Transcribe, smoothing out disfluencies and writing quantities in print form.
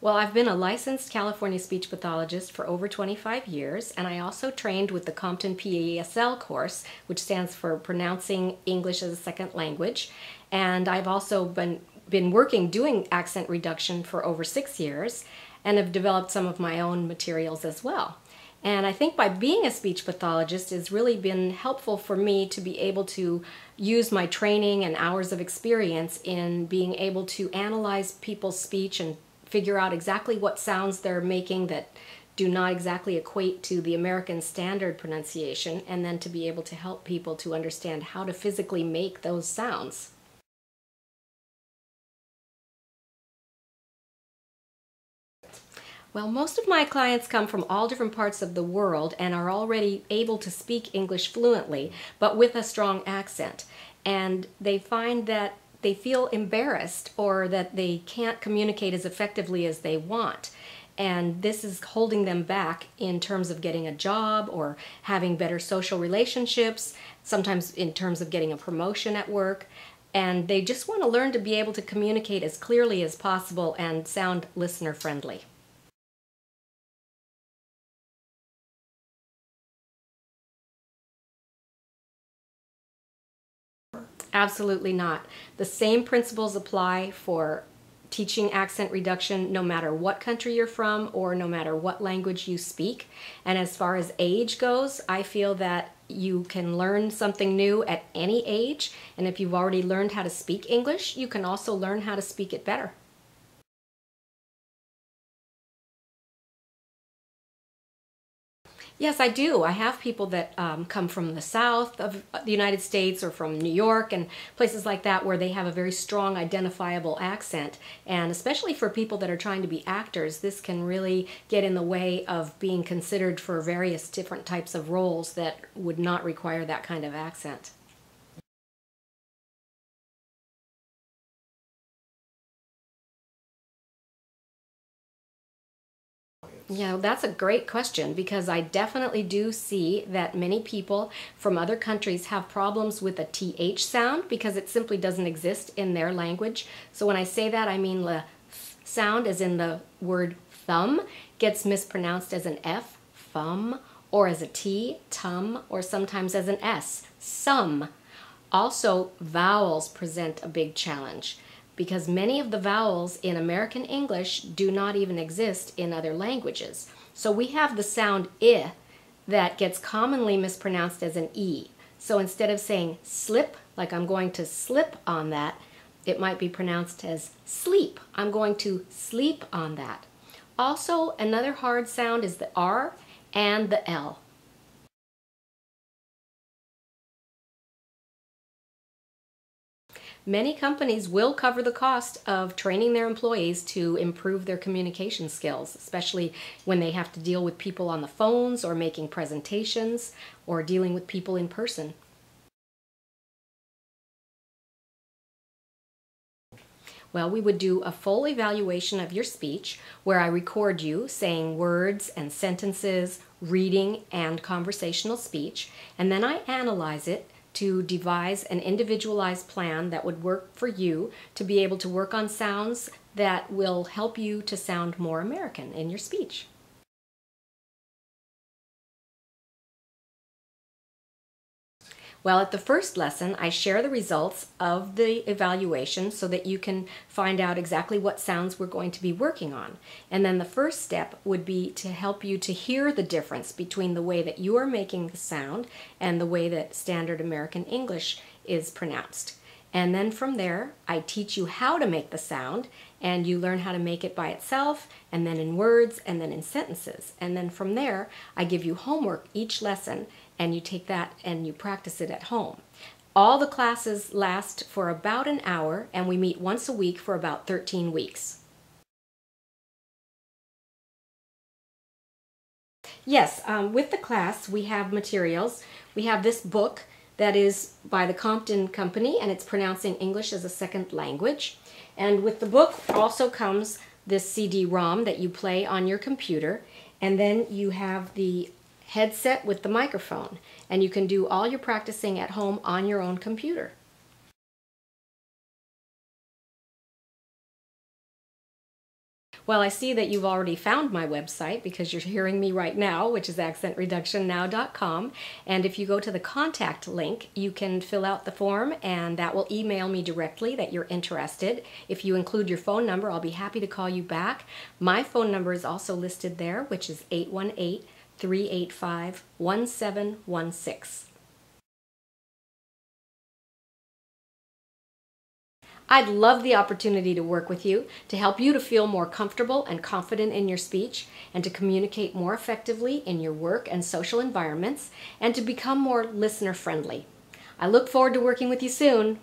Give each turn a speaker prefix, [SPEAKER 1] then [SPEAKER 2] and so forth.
[SPEAKER 1] Well, I've been a licensed California speech pathologist for over 25 years, and I also trained with the Compton PASL course, which stands for Pronouncing English as a Second Language. And I've also been working doing accent reduction for over 6 years, and have developed some of my own materials as well. And I think by being a speech pathologist has really been helpful for me to be able to use my training and hours of experience in being able to analyze people's speech and figure out exactly what sounds they're making that do not exactly equate to the American standard pronunciation, and then to be able to help people to understand how to physically make those sounds. Well, most of my clients come from all different parts of the world and are already able to speak English fluently, but with a strong accent. And they find that they feel embarrassed or that they can't communicate as effectively as they want. And this is holding them back in terms of getting a job or having better social relationships, sometimes in terms of getting a promotion at work. And they just want to learn to be able to communicate as clearly as possible and sound listener friendly. Absolutely not. The same principles apply for teaching accent reduction no matter what country you're from or no matter what language you speak. And as far as age goes, I feel that you can learn something new at any age. And if you've already learned how to speak English, you can also learn how to speak it better. Yes, I do. I have people that come from the south of the United States or from New York and places like that where they have a very strong identifiable accent. And especially for people that are trying to be actors, this can really get in the way of being considered for various different types of roles that would not require that kind of accent. Yeah, that's a great question because I definitely do see that many people from other countries have problems with the TH sound because it simply doesn't exist in their language. So when I say that, I mean the th sound, as in the word thumb, gets mispronounced as an F, thumb, or as a T, tum, or sometimes as an S, sum. Also, vowels present a big challenge because many of the vowels in American English do not even exist in other languages. So we have the sound I that gets commonly mispronounced as an E. So instead of saying slip, like I'm going to slip on that, it might be pronounced as sleep. I'm going to sleep on that. Also, another hard sound is the R and the L. Many companies will cover the cost of training their employees to improve their communication skills, especially when they have to deal with people on the phones or making presentations or dealing with people in person. Well, we would do a full evaluation of your speech where I record you saying words and sentences, reading and conversational speech, and then I analyze it to devise an individualized plan that would work for you to be able to work on sounds that will help you to sound more American in your speech. Well, at the first lesson, I share the results of the evaluation so that you can find out exactly what sounds we're going to be working on. And then the first step would be to help you to hear the difference between the way that you are making the sound and the way that standard American English is pronounced. And then from there, I teach you how to make the sound, and you learn how to make it by itself, and then in words, and then in sentences. And then from there, I give you homework each lesson, and you take that and you practice it at home. All the classes last for about an hour, and we meet once a week for about 13 weeks. Yes, with the class, we have materials. We have this book that is by the Compton Company, and it's Pronouncing English as a Second Language. And with the book also comes this CD-ROM that you play on your computer, and then you have the headset with the microphone, and you can do all your practicing at home on your own computer. Well, I see that you've already found my website because you're hearing me right now, which is accentreductionnow.com. And if you go to the contact link, you can fill out the form and that will email me directly that you're interested. If you include your phone number, I'll be happy to call you back. My phone number is also listed there, which is 818-385-1716. I'd love the opportunity to work with you to help you to feel more comfortable and confident in your speech and to communicate more effectively in your work and social environments and to become more listener friendly. I look forward to working with you soon.